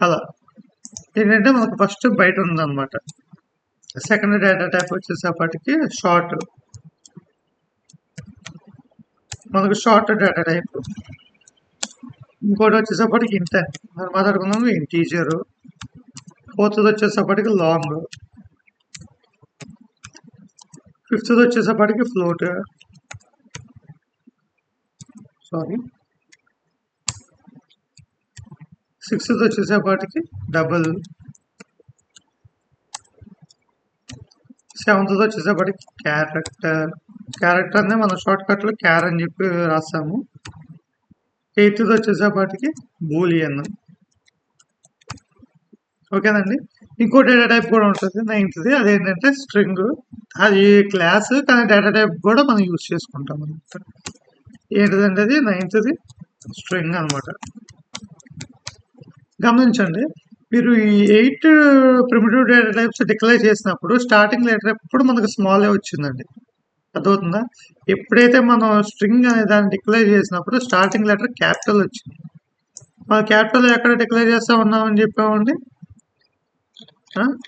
Speaker 1: అలా. ఏంటంటే మనకు ఫస్ట్ బైట్ ఉందన్నమాట. సెకండ్ డేటా టైప్ వచ్చేసేపటికి షార్ట్. మనకు షార్ట్ డేటా టైప్. ఇంకోటి వచ్చేసేపటికి ఇంటెంట్, మనం మాట్లాడుకున్నాము ఇంటీజర్. ఫోర్త్ వచ్చేసేపటికి లాంగ్. ఫిఫ్త్ వచ్చేసేపటికి ఫ్లోట్. సారీ, సిక్స్త్ వచ్చేసేపటికి డబుల్. సెవెంత్ వచ్చేసేపటికి క్యారెక్టర్నే మనం షార్ట్ కట్లో క్యార్ అని చెప్పి రాస్తాము. ఎయిత్ వచ్చేసేపటికి బూలియన్. ఓకేనండి. ఇంకో డేటా టైప్ కూడా ఉంటుంది, నైన్త్ది. అదేంటంటే స్ట్రింగ్. అది క్లాస్, కానీ డేటా టైప్ కూడా మనం యూజ్ చేసుకుంటాం అనమాట. ఏంటిదంటే అది నైన్త్ది స్ట్రింగ్ అనమాట. గమనించండి, మీరు ఈ 8 ప్రిమిటివ్ డేటా టైప్స్ డిక్లేర్ చేసినప్పుడు స్టార్టింగ్ లెటర్ ఎప్పుడు మనకు స్మాల్ వచ్చిందండి. అర్థమవుతుందా? ఎప్పుడైతే మనం స్ట్రింగ్ అనే దాన్ని డిక్లేర్ చేసినప్పుడు స్టార్టింగ్ లెటర్ క్యాపిటల్ వచ్చింది. మన క్యాపిటల్ ఎక్కడ డిక్లేర్ చేస్తా ఉన్నామని చెప్పామండి,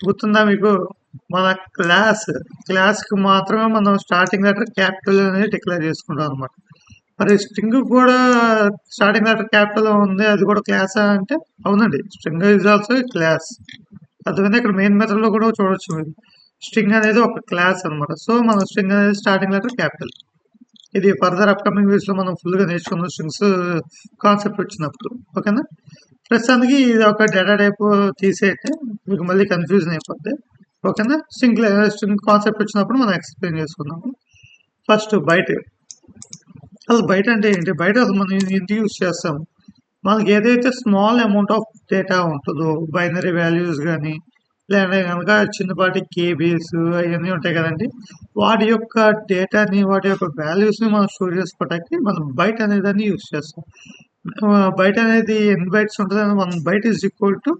Speaker 1: గుర్తుందా మీకు? మన క్లాస్కి మాత్రమే మనం స్టార్టింగ్ లెటర్ క్యాపిటల్ అనేది డిక్లేర్ చేసుకుంటాం అనమాట. మరి స్ట్రింగ్ కూడా స్టార్టింగ్ లెటర్ క్యాపిటల్ ఉంది, అది కూడా క్లాస్ అంటే అవునండి, స్ట్రింగ్ ఈజ్ ఆల్సో క్లాస్. అందుకని ఇక్కడ మెయిన్ మెథడ్ లో కూడా చూడొచ్చు మీరు, స్ట్రింగ్ అనేది ఒక క్లాస్ అనమాట. సో మన స్ట్రింగ్ అనేది స్టార్టింగ్ లెటర్ క్యాపిటల్. ఇది ఫర్దర్ అప్కమింగ్ వీక్స్ లో మనం ఫుల్ గా నేర్చుకున్న స్ట్రింగ్స్ కాన్సెప్ట్ వచ్చినప్పుడు. ఓకేనా? ప్రస్తుతానికి ఇది ఒక డేటా టైప్ తీసేస్తే మీకు మళ్ళీ కన్ఫ్యూజన్ అయిపోద్ది. ఓకేనా? స్ట్రింగ్ కాన్సెప్ట్ వచ్చినప్పుడు మనం ఎక్స్ప్లెయిన్ చేసుకుందాము. First byte. అసలు బైట్ అంటే ఏంటి? బైట్ అసలు మనం ఎందుకు యూజ్ చేస్తాము? మనకి ఏదైతే స్మాల్ అమౌంట్ ఆఫ్ డేటా ఉంటుందో, బైనరీ వాల్యూస్ కానీ, లేదా కనుక చిన్నపాటి కేబీస్ అవన్నీ ఉంటాయి కదండి, వాటి యొక్క డేటాని, వాటి యొక్క వాల్యూస్ని మనం స్టోర్ చేసుకోవడానికి మనం బైట్ అనే దాన్ని యూజ్ చేస్తాం. బైట్ అనేది ఎన్ని బైట్స్ ఉంటుంది? 1 బైట్ ఈజ్ ఈక్వల్ టు,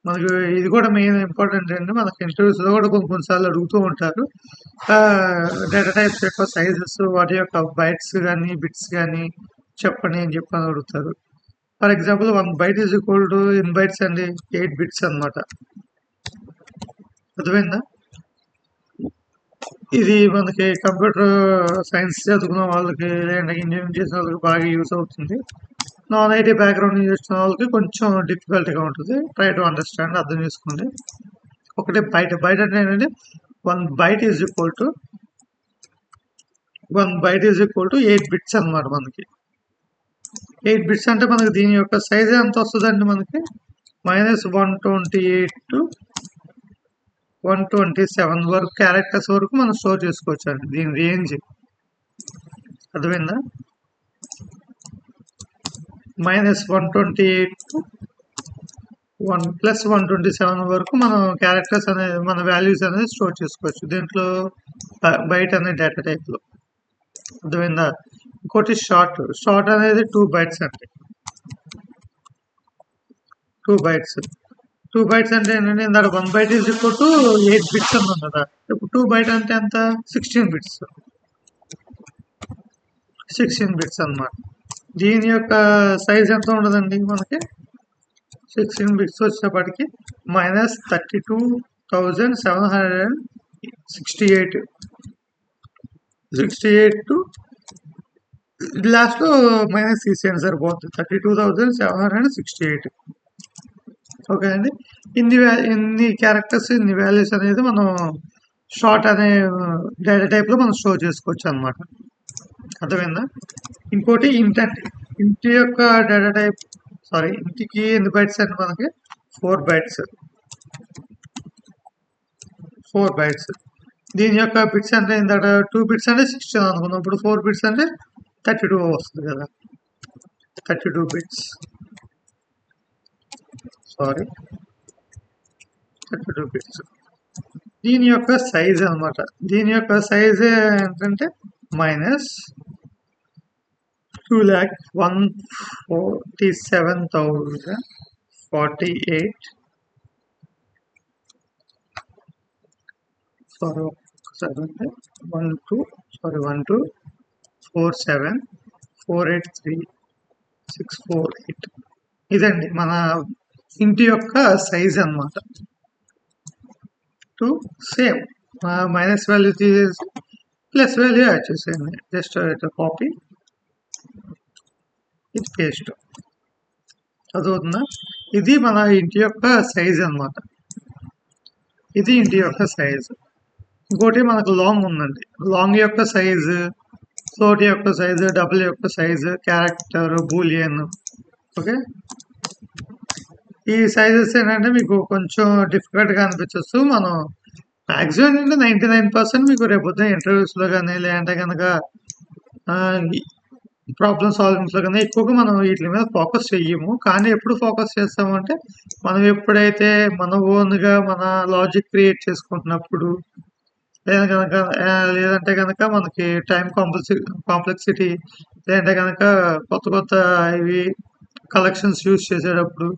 Speaker 1: మనకి ఇది కూడా మెయిన్ ఇంపార్టెంట్ అండి. మనకి ఇంటర్వ్యూస్లో కూడా కొన్నిసార్లు అడుగుతూ ఉంటారు, డేటా టైప్స్ యొక్క సైజెస్, వాటి యొక్క బైట్స్ కానీ బిట్స్ కానీ చెప్పండి అని చెప్పి అడుగుతారు. For example 1 byte is equal to ఎన్ని బైట్స్ అండి? 8 బిట్స్ అనమాట. అర్థమైందా? ఇది మనకి కంప్యూటర్ సైన్స్ చదువుకున్న వాళ్ళకి, లేదంటే ఇంజనీరింగ్ చేసిన వాళ్ళకి బాగా యూస్ అవుతుంది. నాన్ ఐటీ బ్యాక్గ్రౌండ్ చేసిన వాళ్ళకి కొంచెం డిఫికల్ట్గా ఉంటుంది. ట్రై టు అండర్స్టాండ్, అర్థం చేసుకోండి. ఒకటే బైట్ అంటే ఏంటంటే 1 byte is equal to 8 bits అనమాట. మనకి 8 బిట్స్ అంటే మనకి దీని యొక్క సైజ్ ఎంత వస్తుందండి? మనకి -128 to 127 వరకు క్యారెక్టర్స్ వరకు మనం స్టోర్ చేసుకోవచ్చు అండి. దీని రేంజ్ అర్థమైందా? -128 to 1+127 వరకు మనం క్యారెక్టర్స్ అనేది, మన వాల్యూస్ అనేది స్టోర్ చేసుకోవచ్చు దీంట్లో, బైట్ అనే డేటా టైప్ లో. అర్థమైందా? ఇంకోటి షార్ట్ అనేది 2 బైట్స్ అండి. 2 బైట్స్ అంటే ఏంటంటే, ఇందాక 1 byte is equal to 8 bits అన్నాం కదా, ఇప్పుడు 2 బైట్ అంటే ఎంత? 16 బిట్స్ అన్నమాట. దీని యొక్క సైజ్ ఎంత ఉండదండి మనకి? 16 బిట్స్ వచ్చేటప్పటికి -32,768 to లాస్ట్లో మైనస్ తీసేయండి సరిపోతుంది. 32,768. ఓకే అండి. ఇన్ని క్యారెక్టర్స్, ఇన్ని వాల్యూస్ అనేది మనం షార్ట్ అనే డేటా టైప్లో మనం స్టోర్ చేసుకోవచ్చు అనమాట. అర్థమైందా? ఇంకోటి ఇంట్ అండి. ఇంటి యొక్క డేటా టైప్ ఇంటికి ఎన్ని బైట్స్ అండి? మనకి 4 బైట్స్. 4 బైట్స్. దీని యొక్క బిట్స్ అంటే ఇందాక 2 బిట్స్ అంటే 16 అనుకున్నాం. ఇప్పుడు 4 బిట్స్ అంటే 32 వస్తుంది కదా. 32 బిట్స్. 32 బిట్స్. దీని యొక్క సైజ్ అనమాట. దీని యొక్క సైజ్ ఏంటంటే -2,147,048. ఒకసారి 1,2,4,7,483,648. ఇదండి మన ఇంటి యొక్క సైజ్ అన్నమాట. టు సేమ్ మైనస్ వాల్యూ తీసేసి ప్లస్ వాల్యూ యాడ్ చేసేయండి. జస్ట్ కాపీ, ఇది పేస్ట్. చదువుతుందా? ఇది మన ఇంటి యొక్క సైజ్ అన్నమాట. ఇది ఇంటి యొక్క సైజ్. ఇంకోటి మనకు లాంగ్ ఉందండి. లాంగ్ యొక్క సైజు, ఫ్లోట్ యొక్క సైజు, డబుల్ యొక్క సైజు, క్యారెక్టర్, బూలియన్. ఓకే, ఈ సైజెస్ ఏంటంటే మీకు కొంచెం డిఫికల్ట్గా అనిపించవచ్చు. మనం మ్యాక్సిమం అంటే 99% మీకు రేపొద్దున ఇంటర్వ్యూస్లో కానీ లేదంటే కనుక ప్రాబ్లమ్ సాల్వింగ్స్లో కానీ ఎక్కువగా మనం వీటి మీద ఫోకస్ చెయ్యము. కానీ ఎప్పుడు ఫోకస్ చేస్తామంటే మనం ఎప్పుడైతే మన ఓన్గా మన లాజిక్ క్రియేట్ చేసుకుంటున్నప్పుడు, లేదంటే కనుక మనకి టైం కాంప్లెక్సిటీ, లేదంటే కనుక కొత్త ఇవి కలెక్షన్స్ యూజ్ చేసేటప్పుడు,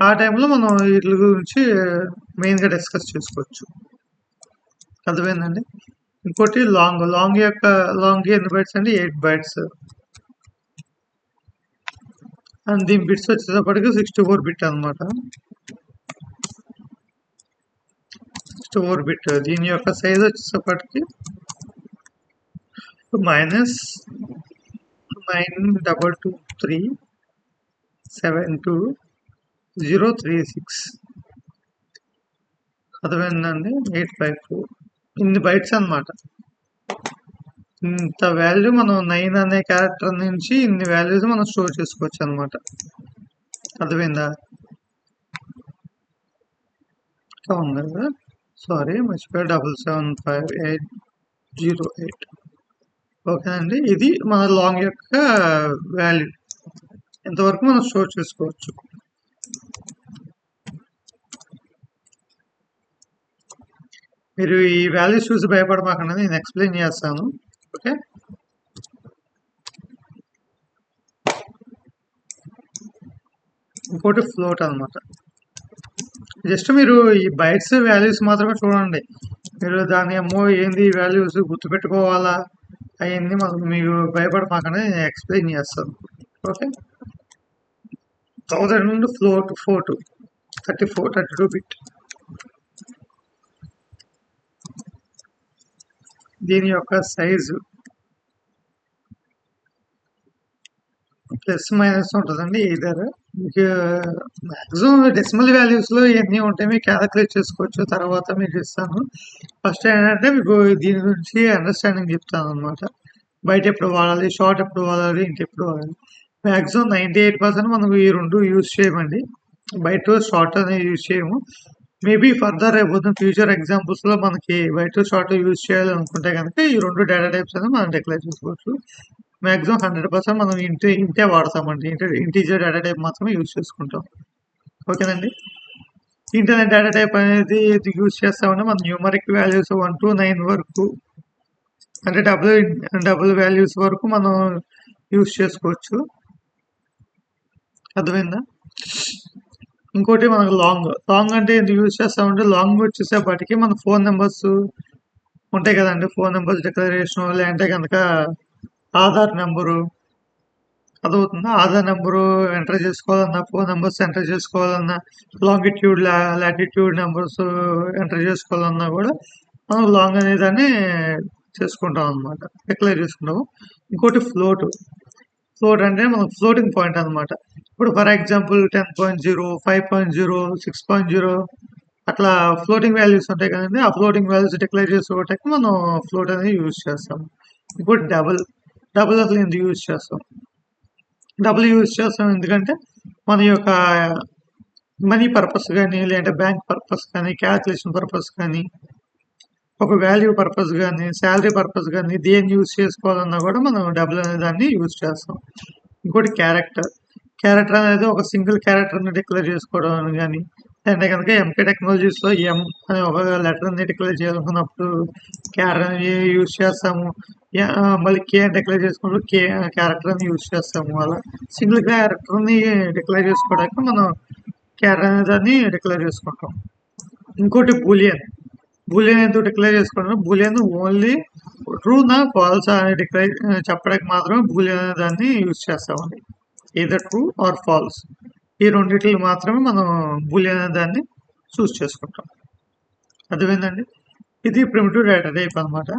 Speaker 1: ఆ టైంలో మనం వీటి గురించి మెయిన్గా డిస్కస్ చేసుకోవచ్చు. అర్థమైందండి? ఇంకోటి లాంగ్ ఎన్ని బైట్స్ అంటే 8 బైట్స్. అండ్ దీని బిట్స్ వచ్చేటప్పటికి 64 బిట్ అనమాట. 64 బిట్. దీని యొక్క సైజ్ వచ్చేటప్పటికి -922372036. అర్థమైందండి? 854. ఇన్ని బైట్స్ అనమాట. ఇంత వాల్యూ మనం 9 అనే క్యారెక్టర్ నుంచి ఇన్ని వాల్యూస్ మనం స్టోర్ చేసుకోవచ్చు అనమాట. అర్థమైందా? ఉంది కదా, మర్చిపోయా. 775808. ఓకేనండి. ఇది మన లాంగ్ యొక్క వాల్యూ. ఇంతవరకు మనం స్టోర్ చేసుకోవచ్చు. మీరు ఈ వాల్యూస్ చూసి భయపడమాకండి, నేను ఎక్స్ప్లెయిన్ చేస్తాను. ఓకే, ఇంకోటి ఫ్లోట్ అనమాట. జస్ట్ మీరు ఈ బైట్స్ వాల్యూస్ మాత్రమే చూడండి. మీరు దాని ఏంది వాల్యూస్ గుర్తుపెట్టుకోవాలా అవన్నీ మీకు భయపడమాకండి, నేను ఎక్స్ప్లెయిన్ చేస్తాను. Okay, 1000 float 32 bit. దీని యొక్క సైజు ప్లస్ మైనస్ ఉంటుందండి. ఇదర్ మీకు మ్యాక్సిమం డెసిమల్ వాల్యూస్లో ఇవన్నీ ఉంటాయి, మీకు క్యాలిక్యులేట్ చేసుకోవచ్చు. తర్వాత మీకు ఇస్తాను. ఫస్ట్ ఏంటంటే మీకు దీని గురించి అండర్స్టాండింగ్ చెప్తాను అనమాట. బయట ఎప్పుడు వాడాలి, షార్ట్ ఎప్పుడు వాడాలి, ఇంకెప్పుడు వాడాలి. మ్యాక్సిమం 98% మనం ఈ రెండు యూజ్ చేయమండి. బయట షార్ట్ అనేది యూజ్ చేయము. మేబీ ఫర్దర్ రేపు ఫ్యూచర్ ఎగ్జాంపుల్స్లో మనకి బయట షార్ట్ యూజ్ చేయాలనుకుంటే కనుక ఈ రెండు డేటా టైప్స్ అనేది మనం డిక్లేర్ చేసుకోవచ్చు. మ్యాక్సిమం 100% మనం ఇంటే వాడతామండి. ఇంటీజర్ డేటా టైప్ మాత్రమే యూజ్ చేసుకుంటాం. ఓకేనండి. ఇంటర్నెట్ డేటా టైప్ అనేది యూజ్ చేస్తామంటే మనం న్యూమరిక్ వాల్యూస్ 1 to 9 వరకు, అంటే డబుల్ వాల్యూస్ వరకు మనం యూజ్ చేసుకోవచ్చు. అర్థమైందా? ఇంకోటి మనకు లాంగ్ అంటే ఎందుకు యూజ్ చేస్తామంటే లాంగ్ వచ్చేసేపటికి మన ఫోన్ నెంబర్స్ ఉంటాయి కదండి. ఫోన్ నెంబర్స్ డిక్లరేషన్, లేదంటే కనుక ఆధార్ నెంబరు, అదవుతుందా? ఆధార్ నెంబరు ఎంటర్ చేసుకోవాలన్నా, ఫోన్ నెంబర్స్ ఎంటర్ చేసుకోవాలన్నా, లాంగిట్యూడ్ లాటిట్యూడ్ నెంబర్స్ ఎంటర్ చేసుకోవాలన్నా కూడా మనం లాంగ్ అనేదాన్ని చేసుకుంటాం అనమాట, డిక్లేర్ చేసుకుంటాము. ఇంకోటి ఫ్లోట్. ఫ్లోట్ అంటే మనకు ఫ్లోటింగ్ పాయింట్ అనమాట. ఇప్పుడు ఫర్ ఎగ్జాంపుల్ 10.0, 5.0, 6.0 అట్లా ఫ్లోటింగ్ వాల్యూస్ ఉంటాయి కదండీ! ఆ ఫ్లోటింగ్ వాల్యూస్ డిక్లేర్ చేసుకోవటానికి మనం ఫ్లోట్ అనేది యూజ్ చేస్తాం. ఇంకోటి డబుల్ అసలు ఎందుకు యూజ్ చేస్తాం? డబుల్ యూజ్ చేస్తాం ఎందుకంటే మన యొక్క మనీ పర్పస్ కానీ, లేదంటే బ్యాంక్ పర్పస్ కానీ, క్యాలిక్యులేషన్ పర్పస్ కానీ, ఒక వాల్యూ పర్పస్ కానీ, శాలరీ పర్పస్ కానీ దేన్ని యూజ్ చేసుకోవాలన్నా కూడా మనం డబుల్ అనే దాన్ని యూజ్ చేస్తాం. ఇంకోటి క్యారెక్టర్ అనేది ఒక సింగిల్ క్యారెక్టర్ని డిక్లేర్ చేసుకోవడం అని కానీ, అంటే కనుక ఎంకే టెక్నాలజీస్లో ఎం అనే ఒక లెటర్ని డిక్లేర్ చేయాలనుకున్నప్పుడు క్యార్ అని యూజ్ చేస్తాము. మళ్ళీ కే అని డిక్లేర్ చేసుకున్నప్పుడు క్యారెక్టర్ అని యూజ్ చేస్తాము. అలా సింగిల్ క్యారెక్టర్ని డిక్లేర్ చేసుకోవడానికి మనం క్యార్ అనే దాన్ని డిక్లేర్ చేసుకుంటాం. ఇంకోటి బూలియన్ ఎందుకు డిక్లేర్ చేసుకుంటాం? బూలియన్ ఓన్లీ ట్రూనా ఫాల్సా అని డిక్లేర్ చెప్పడానికి మాత్రమే బూలియన్ అనే దాన్ని యూజ్ చేస్తామండి. either ట్రూ ఆర్ ఫాల్స్ ఈ రెండిట్లు మాత్రమే మనం బూలియన్ అనే దాన్ని చూస్ చేసుకుంటాం. అర్థమైందండి? ఇది ప్రిమిటివ్ డేటా టైప్ అనమాట.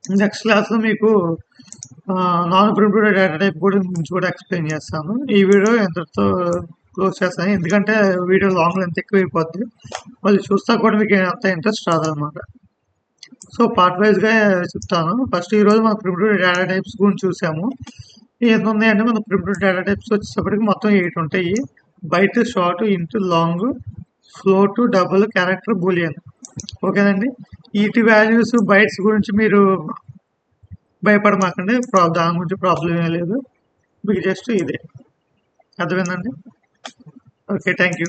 Speaker 1: నెక్స్ట్ క్లాస్లో మీకు నాన్ ప్రిమిటివ్ డేటా టైప్ గురించి కూడా ఎక్స్ప్లెయిన్ చేస్తాను. ఈ వీడియో ఎంతటితో క్లోజ్ చేస్తాను, ఎందుకంటే వీడియో లాంగ్ లెంత్ ఎక్కువ అయిపోద్ది, మళ్ళీ చూస్తా కూడా మీకు అంత ఇంట్రెస్ట్ రాదనమాట. సో పార్ట్ వైజ్గా చెప్తాను. ఫస్ట్ ఈరోజు మనం ప్రిమిటివ్ డేటా టైప్స్ గురించి చూసాము. ఏది ఉన్నాయంటే మన ప్రిమిటివ్ డేటా టైప్స్ వచ్చేటప్పటికి మొత్తం 8 ఉంటాయి. బైట్, షార్ట్, ఇంట్, long, float, double, character, Boolean. ఓకేనండి? వీటి వాల్యూస్ బైట్స్ గురించి మీరు భయపడమాకండి, దాని గురించి ప్రాబ్లం ఏం లేదు, మీకు జస్ట్ ఇదే. అర్థమైందండి? Okay, thank you.